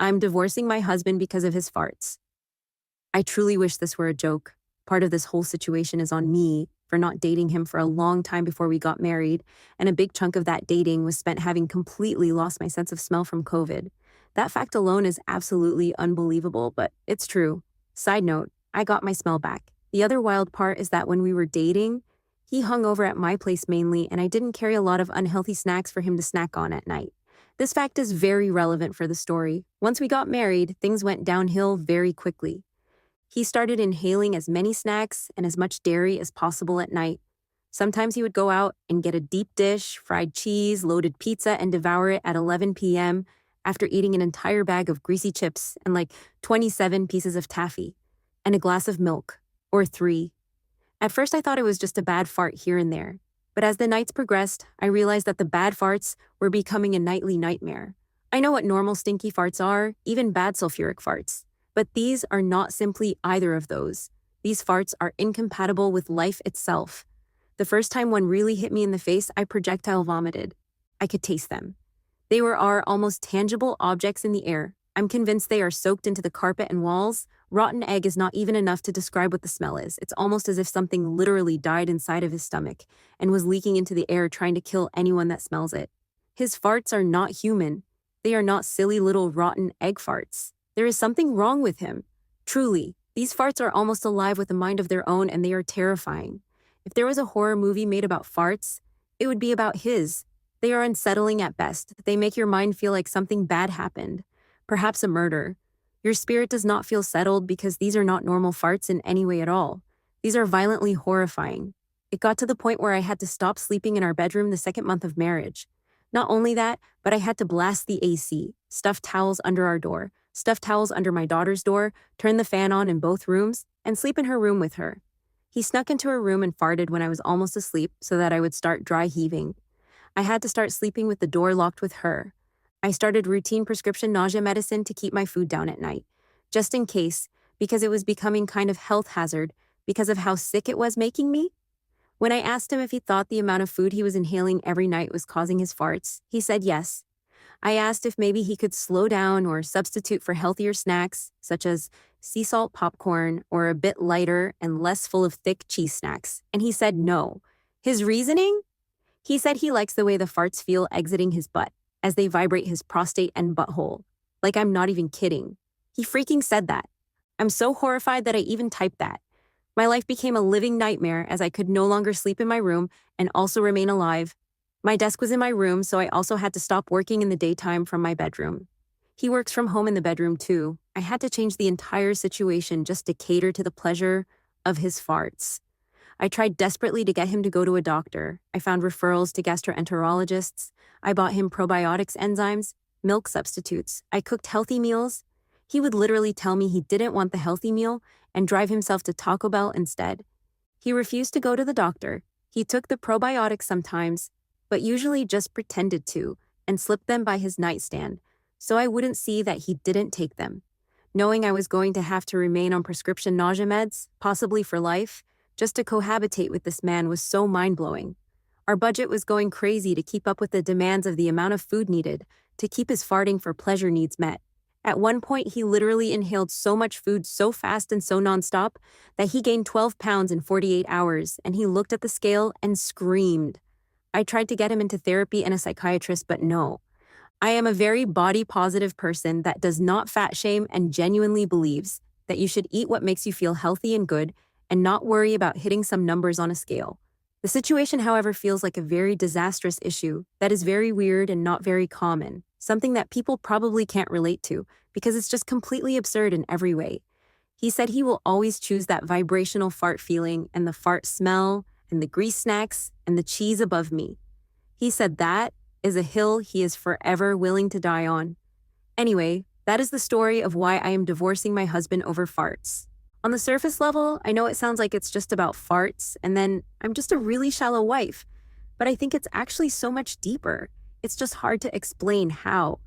I'm divorcing my husband because of his farts. I truly wish this were a joke. Part of this whole situation is on me for not dating him for a long time before we got married, and a big chunk of that dating was spent having completely lost my sense of smell from COVID. That fact alone is absolutely unbelievable, but it's true. Side note, I got my smell back. The other wild part is that when we were dating, he hung over at my place mainly, and I didn't carry a lot of unhealthy snacks for him to snack on at night. This fact is very relevant for the story. Once we got married, things went downhill very quickly. He started inhaling as many snacks and as much dairy as possible at night. Sometimes he would go out and get a deep dish, fried cheese, loaded pizza, and devour it at 11 p.m. after eating an entire bag of greasy chips and like 27 pieces of taffy, and a glass of milk, or 3. At first, I thought it was just a bad fart here and there. But as the nights progressed, I realized that the bad farts were becoming a nightly nightmare. I know what normal stinky farts are, even bad sulfuric farts. But these are not simply either of those. These farts are incompatible with life itself. The first time one really hit me in the face, I projectile vomited. I could taste them. They were our almost tangible objects in the air. I'm convinced they are soaked into the carpet and walls. Rotten egg is not even enough to describe what the smell is. It's almost as if something literally died inside of his stomach and was leaking into the air trying to kill anyone that smells it. His farts are not human. They are not silly little rotten egg farts. There is something wrong with him. Truly, these farts are almost alive with a mind of their own, and they are terrifying. If there was a horror movie made about farts, it would be about his. They are unsettling at best. They make your mind feel like something bad happened, perhaps a murder. Your spirit does not feel settled because these are not normal farts in any way at all. These are violently horrifying. It got to the point where I had to stop sleeping in our bedroom the second month of marriage. Not only that, but I had to blast the AC, stuff towels under our door, stuff towels under my daughter's door, turn the fan on in both rooms, and sleep in her room with her. He snuck into her room and farted when I was almost asleep so that I would start dry heaving. I had to start sleeping with the door locked with her. I started routine prescription nausea medicine to keep my food down at night, just in case, because it was becoming kind of health hazard because of how sick it was making me. When I asked him if he thought the amount of food he was inhaling every night was causing his farts, he said yes. I asked if maybe he could slow down or substitute for healthier snacks, such as sea salt popcorn or a bit lighter and less full of thick cheese snacks, and he said no. His reasoning? He said he likes the way the farts feel exiting his butt as they vibrate his prostate and butthole. Like I'm not even kidding. He freaking said that. I'm so horrified that I even typed that. My life became a living nightmare as I could no longer sleep in my room and also remain alive. My desk was in my room, so I also had to stop working in the daytime from my bedroom. He works from home in the bedroom too. I had to change the entire situation just to cater to the pleasure of his farts. I tried desperately to get him to go to a doctor. I found referrals to gastroenterologists. I bought him probiotics enzymes, milk substitutes. I cooked healthy meals. He would literally tell me he didn't want the healthy meal and drive himself to Taco Bell instead. He refused to go to the doctor. He took the probiotics sometimes, but usually just pretended to and slipped them by his nightstand, so I wouldn't see that he didn't take them. Knowing I was going to have to remain on prescription nausea meds, possibly for life, just to cohabitate with this man was so mind-blowing. Our budget was going crazy to keep up with the demands of the amount of food needed to keep his farting for pleasure needs met. At one point, he literally inhaled so much food so fast and so nonstop that he gained 12 pounds in 48 hours, and he looked at the scale and screamed. I tried to get him into therapy and a psychiatrist, but no. I am a very body-positive person that does not fat shame and genuinely believes that you should eat what makes you feel healthy and good and not worry about hitting some numbers on a scale. The situation, however, feels like a very disastrous issue that is very weird and not very common, something that people probably can't relate to because it's just completely absurd in every way. He said he will always choose that vibrational fart feeling and the fart smell and the grease snacks and the cheese above me. He said that is a hill he is forever willing to die on. Anyway, that is the story of why I am divorcing my husband over farts. On the surface level, I know it sounds like it's just about farts, and then I'm just a really shallow wife, but I think it's actually so much deeper. It's just hard to explain how.